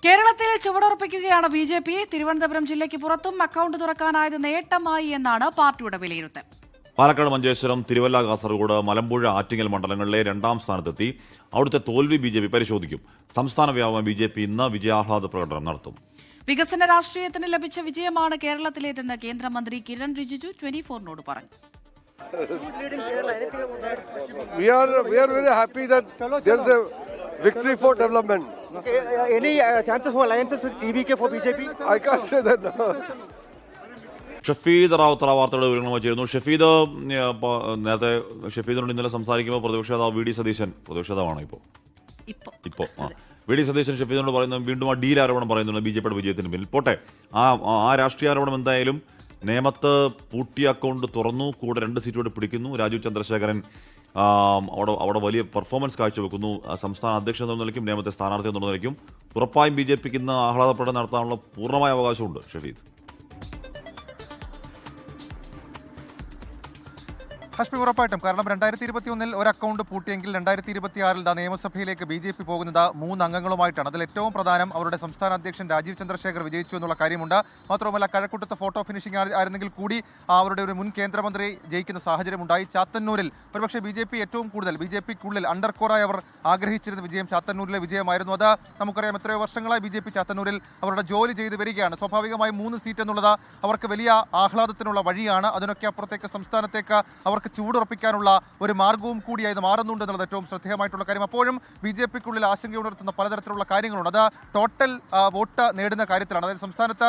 കേരളത്തിൽ ചുവടുറപ്പിക്കുകയാണ് ബി.ജെ.പി. തിരുവനന്തപുരം ജില്ലയ്ക്ക് പുറത്തും അക്കൗണ്ട് തുറക്കാനായത് നേട്ടമായി എന്നാണ് പാർട്ടിയുടെ വിലയിരുത്തൽ. പാലക്കാട്, മഞ്ചേശ്വരം, തിരുവല്ല, കാസർഗോഡ്, മലമ്പുഴ, ആറ്റിങ്ങൽ മണ്ഡലങ്ങളിലെ 2ാം സ്ഥാനത്തെത്തി. അവിടുത്തെ തോൽവി ബി.ജെ.പി. പരിശോധിക്കും. സംസ്ഥാന വ്യാപക ബി.ജെ.പി. ഇന്ന് വിജയാഹ്ലാദ പ്രകടനം നടത്തും. വികസന രാഷ്ട്രീയത്തിന് ലഭിച്ച വിജയമാണ് കേരളത്തിലേതെന്ന് കേന്ദ്രമന്ത്രി കിരൺ റിജിജു 24-നോട് പറഞ്ഞു. We are very happy that there's a victory for development. Any chances for alliances with TVK for BJP? I can't say that now. Shafeed റാവുത്തറ വാർത്തയുടെ വിവരങ്ങളുമായി ചേരുന്നു. ഷഫീദ്, നേരത്തെ ഷഫീദിനോട് ഇന്നലെ സംസാരിക്കുമ്പോൾ പ്രതിപക്ഷ നേതാവ് വി ഡി സതീശൻ, പ്രതിപക്ഷ നേതാവാണ് ഇപ്പോൾ വി ഡി സതീശൻ ഷഫീദിനോട് പറയുന്നത് വീണ്ടും ആ ഡീൽ ആരോപണം പറയുന്നുണ്ട് ബി.ജെ.പിയുടെ വിജയത്തിന് പിന്നിൽ. പോട്ടെ, ആ രാഷ്ട്രീയ ആരോപണം എന്തായാലും നേമത്ത് പൂട്ടിയ അക്കൗണ്ട് തുറന്നു, കൂടെ 2 സീറ്റോടെ പിടിക്കുന്നു. രാജീവ് ചന്ദ്രശേഖരൻ അവിടെ വലിയ പെർഫോമൻസ് കാഴ്ചവെക്കുന്നു. സംസ്ഥാന അധ്യക്ഷൻ എന്ന നിലയ്ക്കും നേമത്തെ സ്ഥാനാർത്ഥി എന്ന നിലയ്ക്കും ഉറപ്പായും ബി.ജെ.പിക്ക് ഇന്ന് ആഹ്ലാദപ്രകടനം നടത്താനുള്ള പൂർണ്ണമായ അവകാശമുണ്ട്. ഷഫീദ്, ഹഷ്മി, ഉറപ്പായിട്ടും. കാരണം 2021 ഒരു അക്കൗണ്ട് പൂട്ടിയെങ്കിൽ 2026 നിയമസഭയിലേക്ക് ബി.ജെ.പി. പോകുന്നത് 3 അംഗങ്ങളുമായിട്ടാണ്. അതിൽ ഏറ്റവും പ്രധാനം അവരുടെ സംസ്ഥാന അധ്യക്ഷൻ രാജീവ് ചന്ദ്രശേഖർ വിജയിച്ചു എന്നുള്ള കാര്യമുണ്ട്. മാത്രവുമല്ല, കഴക്കൂട്ടത്തെ ഫോട്ടോ ഫിനിഷിംഗ് ആയിരുന്നെങ്കിൽ കൂടി അവരുടെ ഒരു മുൻ കേന്ദ്രമന്ത്രി ജയിക്കുന്ന സാഹചര്യമുണ്ടായി. ചാത്തന്നൂരിൽ ഒരുപക്ഷെ ബി.ജെ.പി. ഏറ്റവും കൂടുതൽ ബി.ജെ.പിക്കുള്ളിൽ അണ്ടർ കോറായി അവർ ആഗ്രഹിച്ചിരുന്ന വിജയം ചാത്തന്നൂരിലെ വിജയമായിരുന്നു. അത് നമുക്കറിയാം, എത്രയോ വർഷങ്ങളായി ബി.ജെ.പി. ചാത്തന്നൂരിൽ അവരുടെ ജോലി ചെയ്ത് വരികയാണ്. സ്വാഭാവികമായി 3 സീറ്റ് എന്നുള്ളത് അവർക്ക് വലിയ ആഹ്ലാദത്തിനുള്ള വഴിയാണ്. അതിനൊക്കെ അപ്പുറത്തേക്ക് സംസ്ഥാനത്തേക്ക് അവർക്ക് ചൂടുറപ്പിക്കാനുള്ള ഒരു മാർഗവും കൂടിയായി ഇത് മാറുന്നുണ്ട് എന്നുള്ളത് ഏറ്റവും ശ്രദ്ധേയമായിട്ടുള്ള കാര്യം. അപ്പോഴും ബി.ജെ.പിക്കുള്ളിൽ ആശങ്കയുണർത്തുന്ന പലതരത്തിലുള്ള കാര്യങ്ങളുണ്ട്. അത് ടോട്ടൽ വോട്ട് നേടുന്ന കാര്യത്തിലാണ്. അതായത് സംസ്ഥാനത്ത്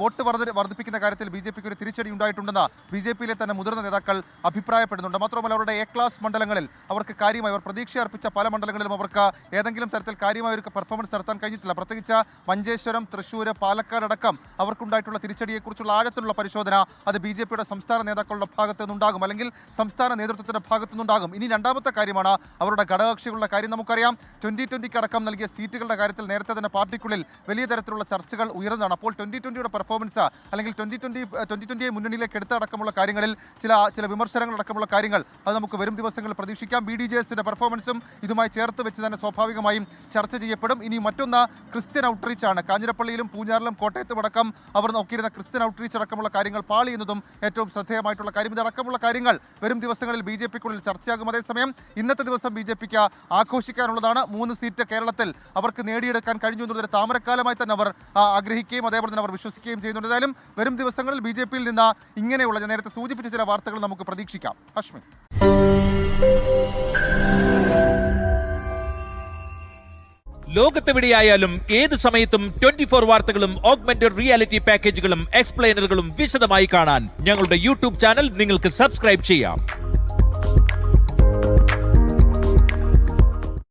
വോട്ട് വർദ്ധിപ്പിക്കുന്ന കാര്യത്തിൽ ബി.ജെ.പിക്ക് ഒരു തിരിച്ചടി ഉണ്ടായിട്ടുണ്ടെന്ന് ബി.ജെ.പിയിലെ തന്നെ മുതിർന്ന നേതാക്കൾ അഭിപ്രായപ്പെടുന്നുണ്ട്. മാത്രമല്ല, അവരുടെ ക്ലാസ് മണ്ഡലങ്ങളിൽ അവർക്ക് കാര്യമായി അവർ പ്രതീക്ഷ അർപ്പിച്ച പല മണ്ഡലങ്ങളിലും അവർക്ക് ഏതെങ്കിലും തരത്തിൽ കാര്യമായ ഒരു പെർഫോമൻസ് നടത്താൻ കഴിഞ്ഞിട്ടില്ല. പ്രത്യേകിച്ച് മഞ്ചേശ്വരം, തൃശ്ശൂർ, പാലക്കാട് അടക്കം അവർക്കുണ്ടായിട്ടുള്ള തിരിച്ചടിയെക്കുറിച്ചുള്ള ആഴത്തിലുള്ള പരിശോധന അത് ബി.ജെ.പിയുടെ സംസ്ഥാന നേതാക്കളുടെ ഭാഗത്തു നിന്നുണ്ടാകും, അല്ലെങ്കിൽ സംസ്ഥാന നേതൃത്വത്തിന്റെ ഭാഗത്തു നിന്നുണ്ടാകും. ഇനി രണ്ടാമത്തെ കാര്യമാണ് അവരുടെ ഘടകകക്ഷികളുടെ കാര്യം. നമുക്കറിയാം, 2020 അടക്കം നൽകിയ സീറ്റുകളുടെ കാര്യത്തിൽ നേരത്തെ തന്നെ പാർട്ടിക്കുള്ളിൽ വലിയ തരത്തിലുള്ള ചർച്ചകൾ ഉയർന്നതാണ്. അപ്പോൾ 2020 പെർഫോമൻസ് അല്ലെങ്കിൽ 2020 മുന്നണിയിലേക്ക് എടുത്തടക്കമുള്ള കാര്യങ്ങളിൽ ചില വിമർശനങ്ങളടക്കമുള്ള കാര്യങ്ങൾ അത് നമുക്ക് വരും ദിവസങ്ങളിൽ പ്രതീക്ഷിക്കാം. BDJSന്റെ പെർഫോമൻസും ഇതുമായി ചേർത്ത് വെച്ച് തന്നെ സ്വാഭാവികമായും ചർച്ച ചെയ്യപ്പെടും. ഇനി മറ്റൊന്ന് ക്രിസ്ത്യൻ ഔട്ട്റീച്ച് ആണ്. കാഞ്ഞിരപ്പള്ളിയിലും പൂഞ്ഞാറിലും കോട്ടയത്തും അടക്കം അവർ നോക്കിയിരുന്ന ക്രിസ്ത്യൻ ഔട്ട്റീച്ച് അടക്കമുള്ള കാര്യങ്ങൾ പാളി എന്നതും ഏറ്റവും ശ്രദ്ധേയമായിട്ടുള്ള കാര്യം. ഇതടക്കമുള്ള കാര്യങ്ങൾ വരും ദിവസങ്ങളിൽ ബി.ജെ.പിക്കുള്ളിൽ ചർച്ചയാകും. അതേസമയം ഇന്നത്തെ ദിവസം ബി.ജെ.പിക്ക് ആഘോഷിക്കാനുള്ളതാണ്. 3 സീറ്റ് കേരളത്തിൽ അവർക്ക് നേടിയെടുക്കാൻ കഴിഞ്ഞു എന്നൊരു താമരക്കാലമായി തന്നെ അവർ ആഗ്രഹിക്കുകയും അതേപോലെ തന്നെ അവർ വിശ്വസിക്കുകയും ചെയ്യുന്നുണ്ട്. ഏതായാലും വരും ദിവസങ്ങളിൽ ബി.ജെ.പിയിൽ നിന്ന് ഇങ്ങനെയുള്ള, ഞാൻ നേരത്തെ സൂചിപ്പിച്ച ചില വാർത്തകൾ നമുക്ക് പ്രതീക്ഷിക്കാം. അശ്വിൻ, ലോകത്തെവിടെയായാലും ഏത് സമയത്തും 24 വാർത്തകളും ഓഗ്മെന്റഡ് റിയാലിറ്റി പാക്കേജുകളും എക്സ്പ്ലെയിനറുകളും വിശദമായി കാണാൻ ഞങ്ങളുടെ യൂട്യൂബ് ചാനൽ നിങ്ങൾക്ക് സബ്സ്ക്രൈബ് ചെയ്യാം.